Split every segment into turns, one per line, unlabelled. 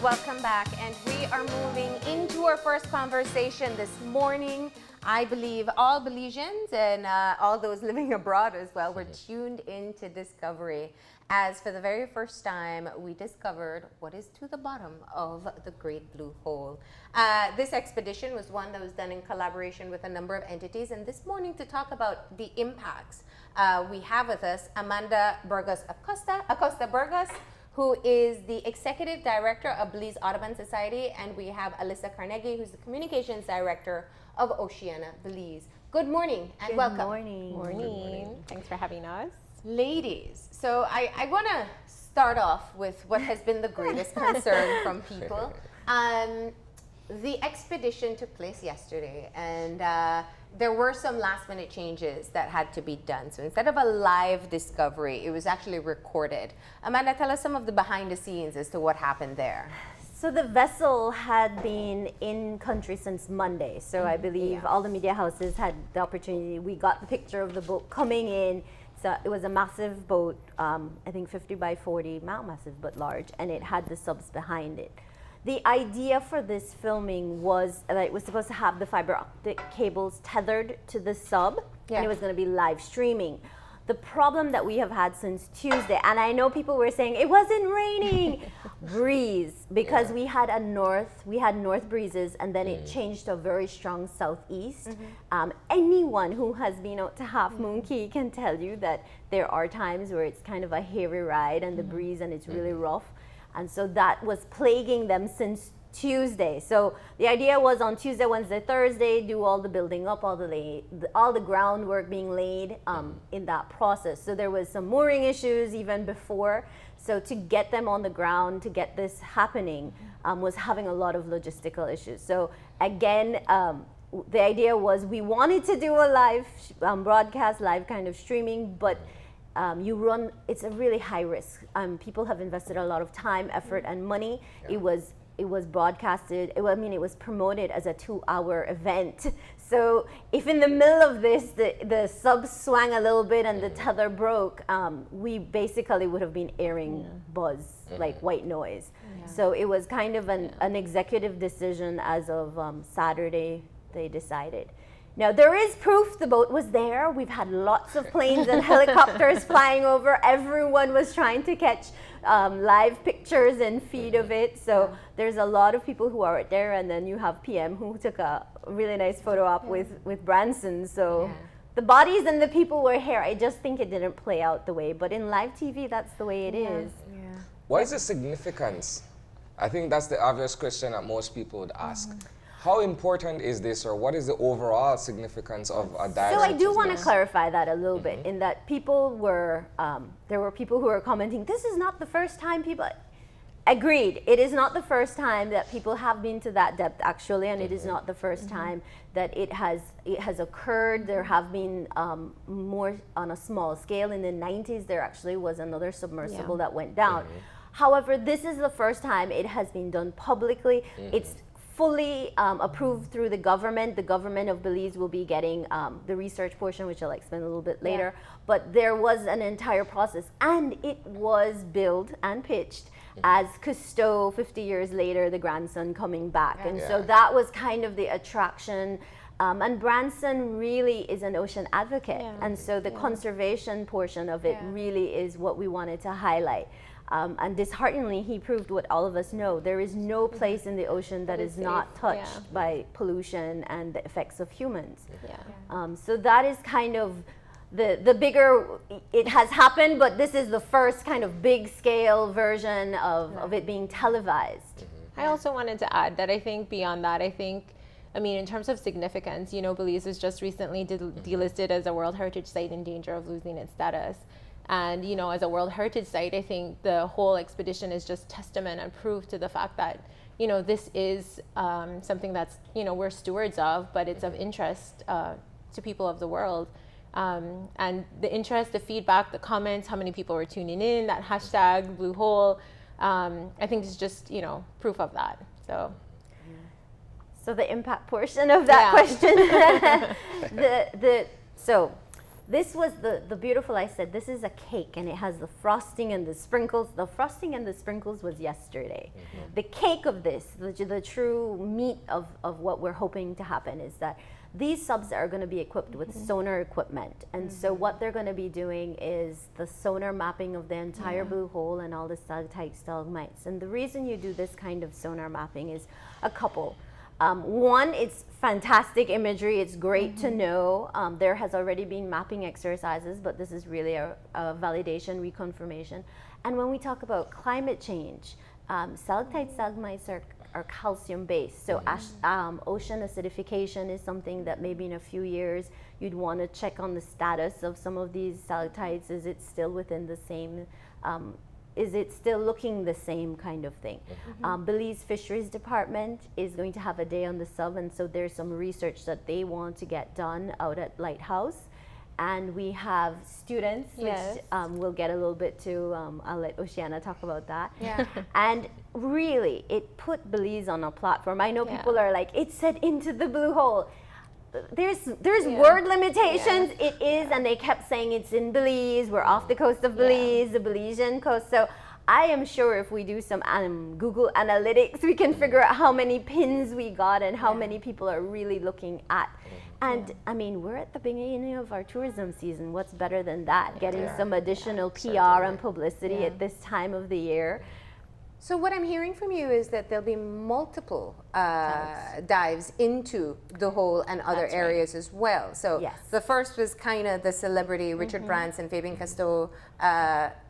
welcome back. And we are moving into our first conversation this morning. I believe all Belizeans and all those living abroad as well were tuned into Discovery, as for the very first time we discovered what is to the bottom of the Great Blue Hole. This expedition was one that was done in collaboration with a number of entities, and this morning to talk about the impacts, we have with us Amanda Burgos Acosta Burgos, who is the Executive Director of Belize Audubon Society, and we have Alyssa Carnegie, who's the Communications Director of Oceana, Belize. Good morning and welcome.
Good morning. Thanks for having us.
Ladies, so I want to start off with what has been the greatest concern from people. The expedition took place yesterday, and there were some last minute changes that had to be done. So instead of a live discovery, it was actually recorded. Amanda, tell us some of the behind the scenes as to what happened there.
So the vessel had been in country since Monday. So I believe all the media houses had the opportunity. We got the picture of the boat coming in. So it was a massive boat, I think 50 by 40, not massive, but large, and it had the subs behind it. The idea for this filming was that it was supposed to have the fiber optic cables tethered to the sub, and it was going to be live streaming. The problem that we have had since Tuesday, and I know people were saying it wasn't raining, breeze, because we had north breezes, and then it changed to a very strong southeast. Anyone who has been out to Half Moon Key can tell you that there are times where it's kind of a hairy ride and the breeze, and it's really rough. And so that was plaguing them since Tuesday. So the idea was on Tuesday, Wednesday, Thursday, do all the building up, all the groundwork being laid in that process. So there was some mooring issues even before. So to get them on the ground, to get this happening, was having a lot of logistical issues. So again, the idea was we wanted to do a live broadcast, live kind of streaming, but it's a really high risk. People have invested a lot of time, effort, and money. It was broadcasted. It was promoted as a 2-hour event. So if in the middle of this the sub swang a little bit and the tether broke, we basically would have been airing buzz, like white noise. So it was kind of an executive decision as of Saturday. They decided. Now, there is proof the boat was there. We've had lots of planes and helicopters flying over. Everyone was trying to catch live pictures and feed of it. So there's a lot of people who are there. And then you have PM who took a really nice photo op with Branson. So the bodies and the people were here. I just think it didn't play out the way. But in live TV, that's the way it is.
What is the significance? I think that's the obvious question that most people would ask. How important is this, or what is the overall significance of a dive?
So I do want to clarify that a little bit, in that people were, there were people who were commenting, this is not the first time people, agreed, it is not the first time that people have been to that depth actually, and it is not the first time that it has occurred. There have been more on a small scale. In the 90s, there actually was another submersible that went down. However, this is the first time it has been done publicly. It's fully approved through the government. The government of Belize will be getting the research portion, which I'll explain a little bit later. But there was an entire process, and it was billed and pitched as Cousteau 50 years later, the grandson coming back. And so that was kind of the attraction. And Branson really is an ocean advocate. And so the conservation portion of it really is what we wanted to highlight. And dishearteningly, he proved what all of us know. There is no place in the ocean that is not touched by pollution and the effects of humans. So that is kind of the bigger, it has happened, but this is the first kind of big scale version of it being televised.
I also wanted to add that I think beyond that, I mean, in terms of significance, Belize was just recently delisted as a World Heritage Site in danger of losing its status. And, as a World Heritage Site, I think the whole expedition is just testament and proof to the fact that, this is something that's, we're stewards of, but it's of interest to people of the world. And the interest, the feedback, the comments, how many people were tuning in, that hashtag Blue Hole, I think is just, proof of that. So
the impact portion of that question, so this was the beautiful, I said, this is a cake and it has the frosting and the sprinkles. The frosting and the sprinkles was yesterday. The cake of this, the true meat of what we're hoping to happen is that these subs are going to be equipped with sonar equipment. And so what they're going to be doing is the sonar mapping of the entire blue hole and all the stalactites, stalagmites. And the reason you do this kind of sonar mapping is a couple. One, it's fantastic imagery. It's great to know. There has already been mapping exercises, but this is really a validation, reconfirmation. And when we talk about climate change, stalactites, stalagmites are calcium based. So ocean acidification is something that maybe in a few years you'd want to check on the status of some of these stalactites. Is it still within the same, is it still looking the same kind of thing? Belize Fisheries Department is going to have a day on the sub, and so there's some research that they want to get done out at Lighthouse. And we have students,
Yes.
which we'll get a little bit to, I'll let Oceana talk about that.
Yeah.
And really, it put Belize on a platform. I know
Yeah.
people are like, it said into the blue hole. There's word limitations. It is, and they kept saying it's in Belize. We're off the coast of Belize, the Belizean coast. So I am sure if we do some Google Analytics, we can figure out how many pins we got and how many people are really looking at. And I mean, we're at the beginning of our tourism season. What's better than that? Getting some additional PR and publicity at this time of the year.
So what I'm hearing from you is that there'll be multiple dives into the hole and other areas as well. So
Yes.
the first was kind of the celebrity Richard Branson, Fabian Cousteau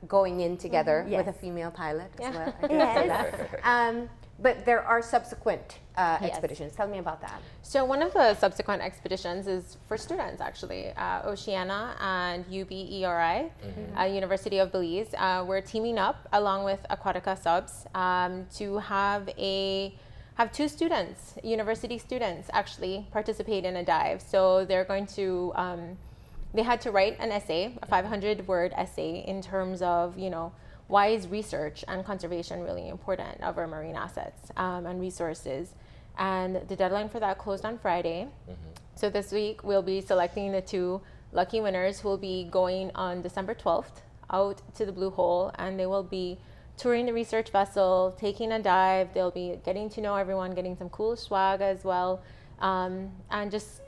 going in together with a female pilot as well. I did say that. But there are subsequent expeditions. Tell me about that.
So one of the subsequent expeditions is for students, actually. Oceana and UBERI, University of Belize, we're teaming up along with Aquatica Subs to have two students, university students, actually participate in a dive. So they're going to, they had to write an essay, a 500-word essay in terms of, why is research and conservation really important of our marine assets and resources? And the deadline for that closed on Friday. So this week we'll be selecting the two lucky winners who will be going on December 12th out to the Blue Hole, and they will be touring the research vessel, taking a dive. They'll be getting to know everyone, getting some cool swag as well, and just,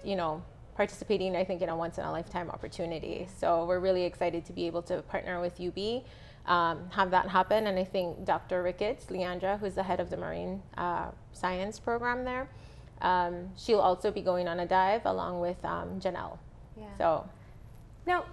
participating, I think, in a once-in-a-lifetime opportunity. So we're really excited to be able to partner with UB, have that happen. And I think Dr. Ricketts, Leandra, who's the head of the marine science program there, she'll also be going on a dive along with Janelle.
Yeah.
So
Now,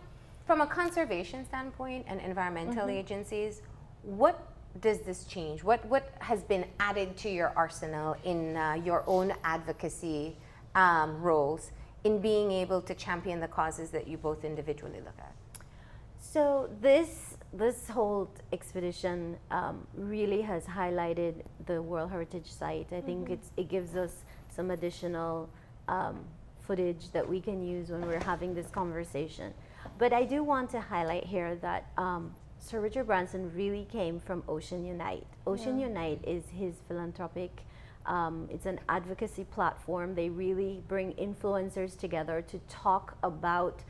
from a conservation standpoint and environmental agencies, what does this change? What has been added to your arsenal in your own advocacy roles in being able to champion the causes that you both individually look at?
So this whole expedition really has highlighted the World Heritage Site. I think it gives us some additional footage that we can use when we're having this conversation. But I do want to highlight here that Sir Richard Branson really came from Ocean Unite. Ocean Unite is his philanthropic, it's an advocacy platform. They really bring influencers together to talk about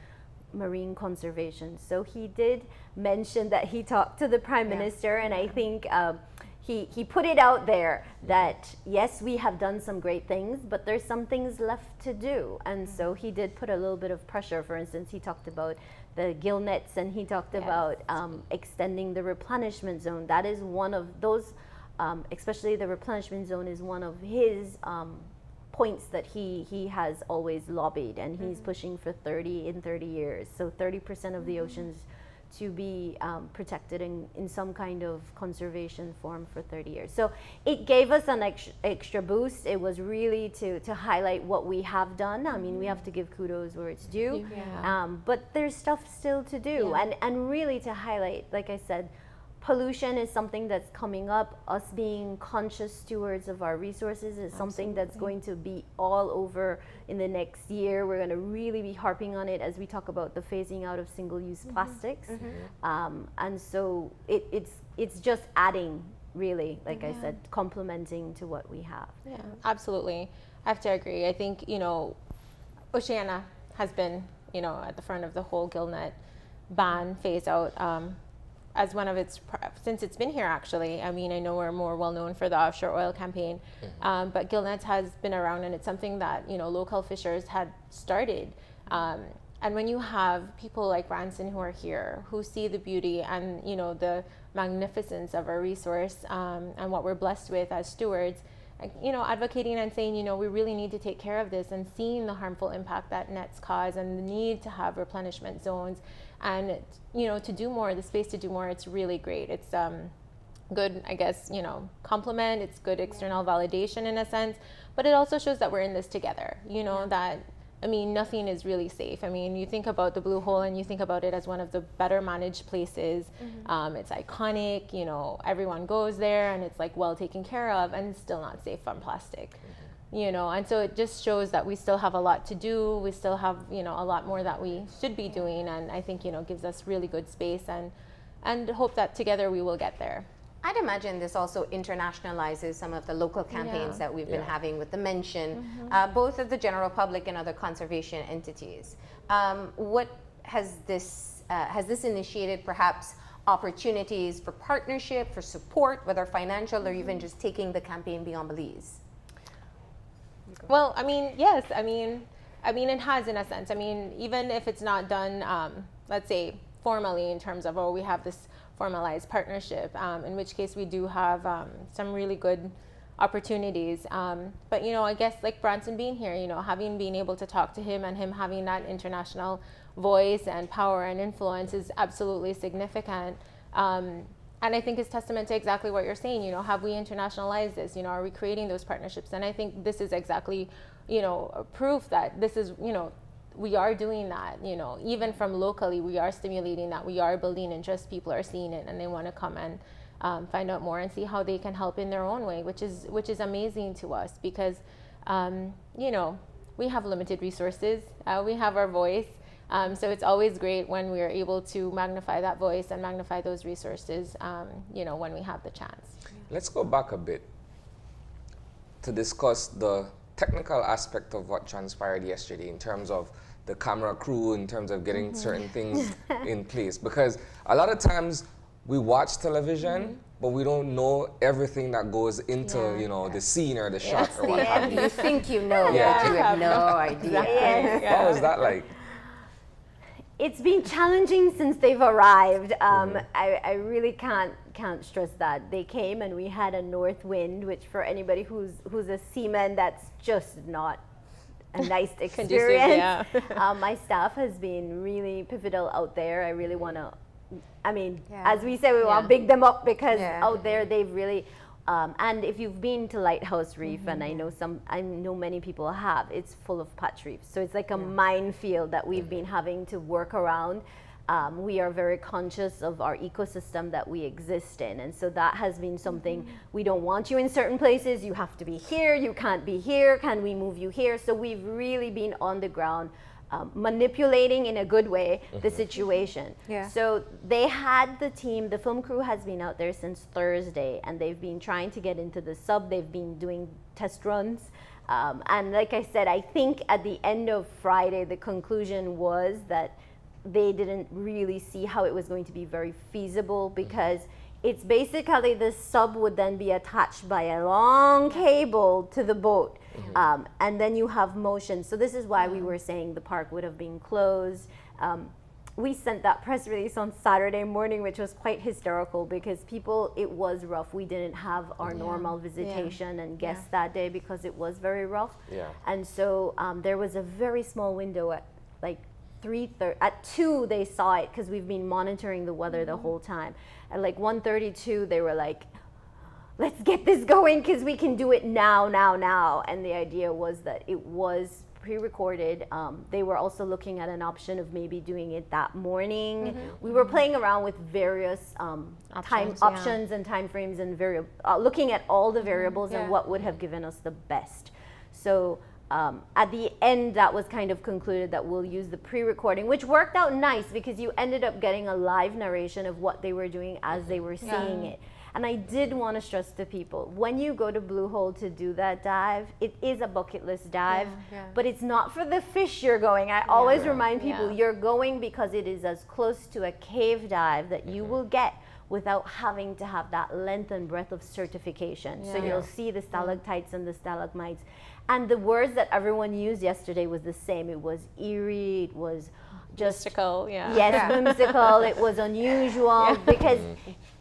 marine conservation. So he did mention that he talked to the Prime Minister, and I think he put it out there that yes, we have done some great things, but there's some things left to do. And so he did put a little bit of pressure. For instance, he talked about the gill nets, and he talked about extending the replenishment zone. That is one of those, especially the replenishment zone is one of his points that he has always lobbied, and he's pushing for 30 in 30 years. So 30% of the oceans to be protected in some kind of conservation form for 30 years. So it gave us an extra boost. It was really to highlight what we have done. I mean, we have to give kudos where it's due, but there's stuff still to do. And really to highlight, like I said, pollution is something that's coming up. Us being conscious stewards of our resources is something that's going to be all over in the next year. We're going to really be harping on it as we talk about the phasing out of single-use plastics. And so it's just adding, really, like I said, complementing to what we have.
yeah, absolutely. I have to agree. I think, Oceana has been at the front of the whole gillnet ban phase out as one of its, since it's been here actually. I mean, I know we're more well known for the offshore oil campaign, but gillnet has been around, and it's something that, local fishers had started. And when you have people like Branson who are here, who see the beauty and, the magnificence of our resource and what we're blessed with as stewards, advocating and saying, we really need to take care of this, and seeing the harmful impact that nets cause and the need to have replenishment zones and, to do more, the space to do more, it's really great. It's good, I guess, compliment, it's good external validation in a sense, but it also shows that we're in this together, that, nothing is really safe. You think about the Blue Hole and you think about it as one of the better managed places. It's iconic, everyone goes there and it's like well taken care of, and it's still not safe from plastic. And so it just shows that we still have a lot to do. We still have, a lot more that we should be doing, and I think, gives us really good space and hope that together we will get there.
I'd imagine this also internationalizes some of the local campaigns that we've been having with the mention, both of the general public and other conservation entities. What has this initiated perhaps opportunities for partnership, for support, whether financial or even just taking the campaign beyond Belize?
Well, yes. It has, in a sense. Even if it's not done, let's say, formally in terms of, we have this formalized partnership, in which case we do have some really good opportunities. But, I guess like Branson being here, having been able to talk to him and him having that international voice and power and influence is absolutely significant. And I think it's testament to exactly what you're saying. Have we internationalized this? Are we creating those partnerships? And I think this is exactly, proof that this is, we are doing that. Even from locally, we are stimulating that. We are building interest. People are seeing it, and they want to come and find out more and see how they can help in their own way, which is amazing to us because, we have limited resources. We have our voice. So it's always great when we are able to magnify that voice and magnify those resources, when we have the chance.
Let's go back a bit to discuss the technical aspect of what transpired yesterday in terms of the camera crew, in terms of getting certain things in place. Because a lot of times we watch television, but we don't know everything that goes into, the scene or the shot or what have you.
You think you know, but you have no idea.
What was that like?
It's been challenging since they've arrived. I really can't stress that. They came and we had a north wind, which for anybody who's a seaman, that's just not a nice experience. My staff has been really pivotal out there. I really want to, as we say, we want to big them up because out there they've really, and if you've been to Lighthouse Reef, and I know many people have, it's full of patch reefs. So it's like a minefield that we've been having to work around. We are very conscious of our ecosystem that we exist in. And so that has been something, we don't want you in certain places. You have to be here. You can't be here. Can we move you here? So we've really been on the ground manipulating in a good way the situation. So they had the team, the film crew has been out there since Thursday, and they've been trying to get into the sub. They've been doing test runs. And like I said, I think at the end of Friday, the conclusion was that they didn't really see how it was going to be very feasible because it's basically the sub would then be attached by a long cable to the boat. And then you have motion. So this is why we were saying the park would have been closed. We sent that press release on Saturday morning, which was quite hysterical because it was rough. We didn't have our normal visitation and guests that day because it was very rough. And so there was a very small window at like 3:30. At 2 they saw it because we've been monitoring the weather the whole time. At like 1:32 they were like, let's get this going because we can do it now. And the idea was that it was pre-recorded. They were also looking at an option of maybe doing it that morning. We were playing around with various options and time frames and looking at all the variables and what would have given us the best. So at the end, that was kind of concluded that we'll use the pre-recording, which worked out nice because you ended up getting a live narration of what they were doing as they were seeing it. And I did want to stress to people, when you go to Blue Hole to do that dive, it is a bucket list dive, but it's not for the fish you're going. I always remind people, you're going because it is as close to a cave dive that you will get without having to have that length and breadth of certification. So you'll see the stalactites and the stalagmites. And the words that everyone used yesterday was the same. It was eerie, it was just
mystical,
whimsical, it was unusual, because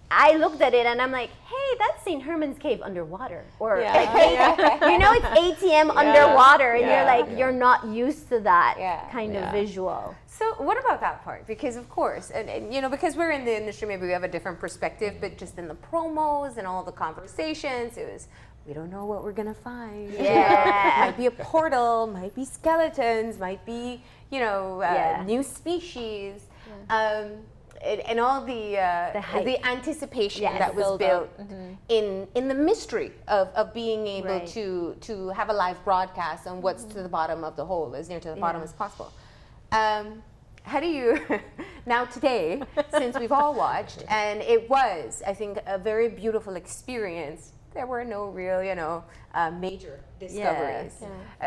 I looked at it and I'm like, hey, that's St. Herman's Cave underwater. Or, you know, it's ATM underwater, and you're like, you're not used to that kind of visual.
So what about that part? Because of course, and you know, because we're in the industry, maybe we have a different perspective, but just in the promos and all the conversations, it was, we don't know what we're gonna find. Might be a portal, might be skeletons, might be, you know, new species. And all the anticipation that was built in the mystery of being able to have a live broadcast on what's to the bottom of the hole, as near to the bottom as possible. How do you, now today, since we've all watched, and it was, I think, a very beautiful experience, there were no real, you know, major discoveries.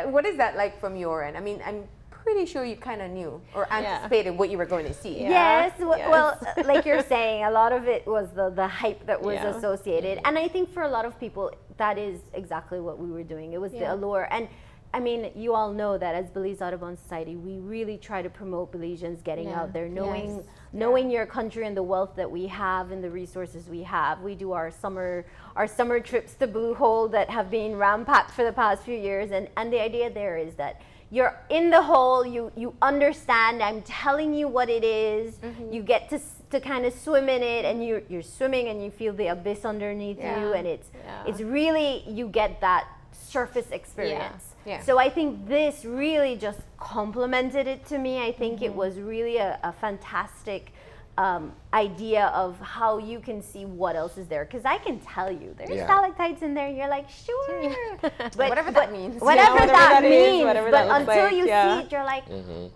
What is that like from your end? I mean, I'm pretty sure you kind of knew or anticipated what you were going to see.
Yes, well, like you're saying, a lot of it was the hype that was associated. And I think for a lot of people, that is exactly what we were doing. It was the allure. And I mean, you all know that as Belize Audubon Society, we really try to promote Belizeans getting out there, knowing your country and the wealth that we have and the resources we have. We do our summer trips to Blue Hole that have been ram-packed for the past few years. And the idea there is that you're in the hole, you understand, I'm telling you what it is, you get to kind of swim in it, and you're swimming and you feel the abyss underneath you, and it's really, you get that surface experience. So I think this really just complemented it to me. I think it was really a fantastic idea of how you can see what else is there, because I can tell you there's stalactites in there and you're like, sure, but
whatever that means,
whatever that means,
whatever
but
that looks
until
like,
you see it, you're like,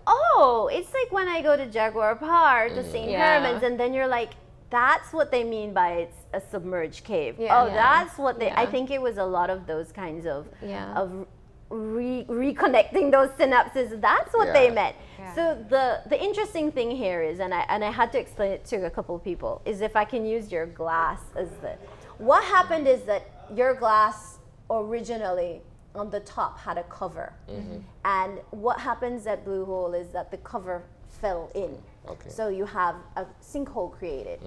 oh, it's like when I go to Jaguar Park to St. Herman's, and then you're like, that's what they mean by it's a submerged cave. That's what they, I think it was a lot of those kinds of reconnecting those synapses. That's what they meant. So the interesting thing here is, and I had to explain it to a couple of people, is if I can use your glass as what happened is that your glass originally on the top had a cover, and what happens at Blue Hole is that the cover fell in. So you have a sinkhole created.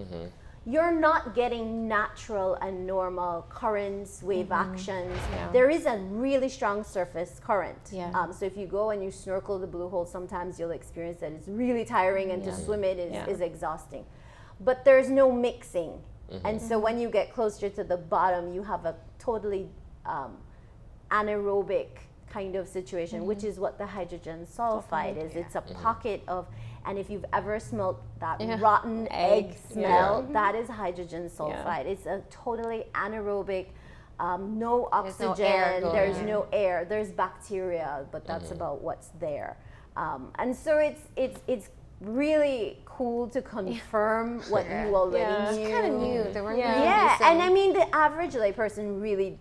You're not getting natural and normal currents, wave actions. There is a really strong surface current. So if you go and you snorkel the Blue Hole, sometimes you'll experience that it's really tiring, and to swim it is exhausting. But there's no mixing. And so when you get closer to the bottom, you have a totally anaerobic kind of situation, which is what the hydrogen sulfide is. It's a pocket of, and if you've ever smelled that rotten egg smell, that is hydrogen sulfide. It's a totally anaerobic, no oxygen, there's no air, there's bacteria, but that's about what's there. And so it's really cool to confirm what you already knew.
Kind of knew. There were
and I mean, the average layperson really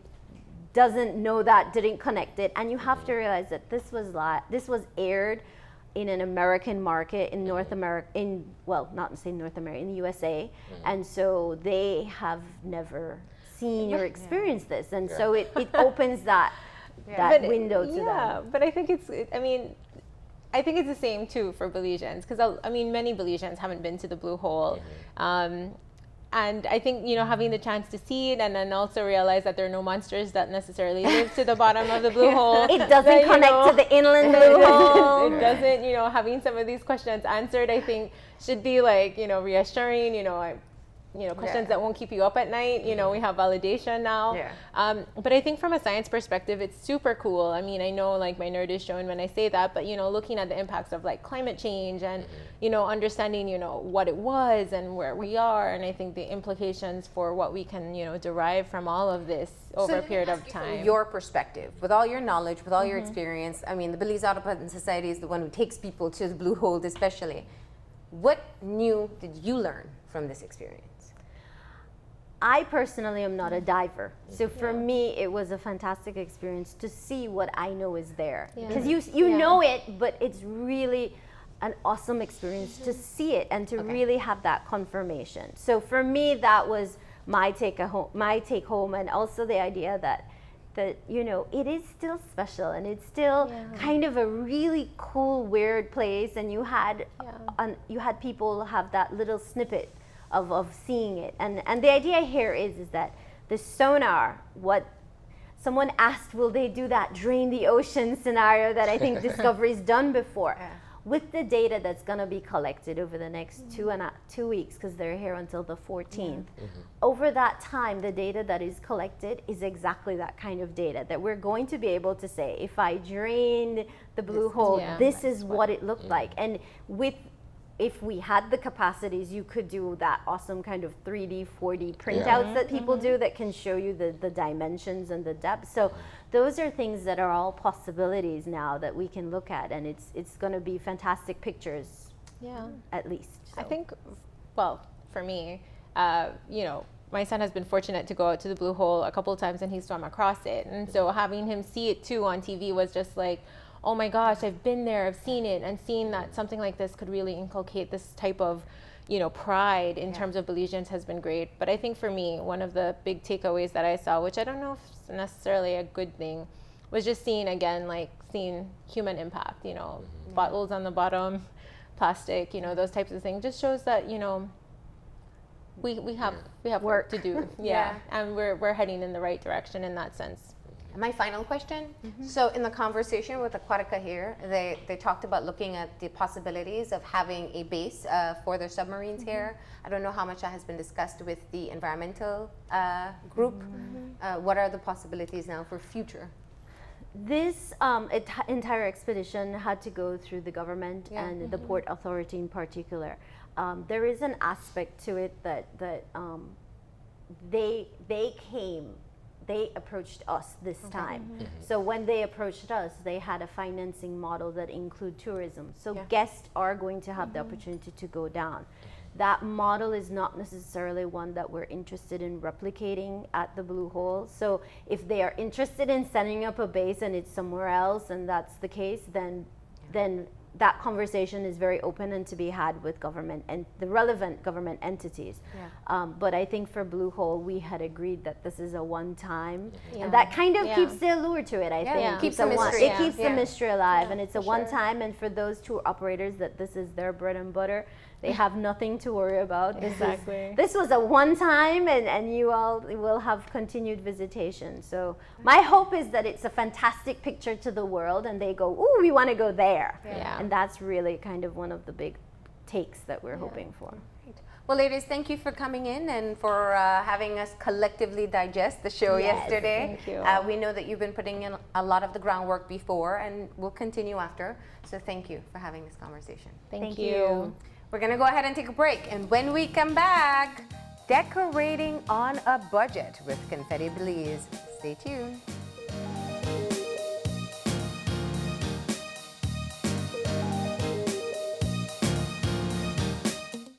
doesn't know that, didn't connect it, and you have to realize that this was aired in an American market in North America, in the USA, and so they have never seen or experienced this, and so it opens that window to them.
But I think I think it's the same too for Belizeans, because I mean, many Belizeans haven't been to the Blue Hole. And I think, you know, having the chance to see it, and then also realize that there are no monsters that necessarily live to the bottom of the Blue Hole.
It doesn't connect to the inland Blue Hole.
It doesn't, you know, having some of these questions answered, I think, should be like, you know, reassuring, questions that won't keep you up at night. You know, we have validation now. But I think from a science perspective, it's super cool. I mean, I know like my nerd is showing when I say that, but, you know, looking at the impacts of like climate change and, you know, understanding, you know, what it was and where we are. And I think the implications for what we can, you know, derive from all of this over a period of time.
From your perspective, with all your knowledge, with all your experience, I mean, the Belize Audubon Society is the one who takes people to the Blue Hole especially. What new did you learn from this experience?
I personally am not a diver, so for me it was a fantastic experience to see what I know is there, because you know it, but it's really an awesome experience to see it and to really have that confirmation. So for me, that was my take home, and also the idea that you know, it is still special, and it's still kind of a really cool, weird place, and you had people have that little snippet of seeing it, and the idea here is that the sonar, what someone asked, will they do that drain the ocean scenario that I think Discovery's done before? With the data that's going to be collected over the next 2 weeks, because they're here until the 14th, over that time, the data that is collected is exactly that kind of data that we're going to be able to say, if I drained the blue hole, this is what it looked like. And if we had the capacities, you could do that awesome kind of 3D, 4D printouts that people do that can show you the dimensions and the depth. So those are things that are all possibilities now that we can look at, and it's going to be fantastic pictures, at least. So.
I think, well, for me, you know, my son has been fortunate to go out to the Blue Hole a couple of times, and he's swum across it. And so having him see it too on TV was just like, oh my gosh, I've been there, I've seen it, and seeing that something like this could really inculcate this type of, you know, pride in terms of Belizeans has been great. But I think for me, one of the big takeaways that I saw, which I don't know if it's necessarily a good thing, was just seeing human impact, you know, bottles on the bottom, plastic, you know, those types of things. Just shows that, you know, we have work to do. And we're heading in the right direction in that sense.
My final question. So in the conversation with Aquatica here, they talked about looking at the possibilities of having a base for their submarines here. I don't know how much that has been discussed with the environmental group. What are the possibilities now for future?
This entire expedition had to go through the government and the Port Authority in particular. There is an aspect to it that they approached us this time. So when they approached us, they had a financing model that include tourism. So guests are going to have the opportunity to go down. That model is not necessarily one that we're interested in replicating at the Blue Hole. So if they are interested in setting up a base and it's somewhere else, and that's the case, then that conversation is very open and to be had with government and the relevant government entities. But I think for Blue Hole, we had agreed that this is a one-time, and that kind of keeps the allure to it, I think.
Keeps the mystery.
It keeps the mystery alive, and it's a one-time, and for those tour operators that this is their bread and butter, they have nothing to worry about. This was a one-time, and you all will have continued visitation. So my hope is that it's a fantastic picture to the world, and they go, ooh, we want to go there. And that's really kind of one of the big takes that we're hoping for.
Well, ladies, thank you for coming in and for having us collectively digest the show yesterday.
Thank you.
We know that you've been putting in a lot of the groundwork before, and we'll continue after. So thank you for having this conversation.
Thank you.
We're going to go ahead and take a break. And when we come back, decorating on a budget with Confetti Belize. Stay tuned.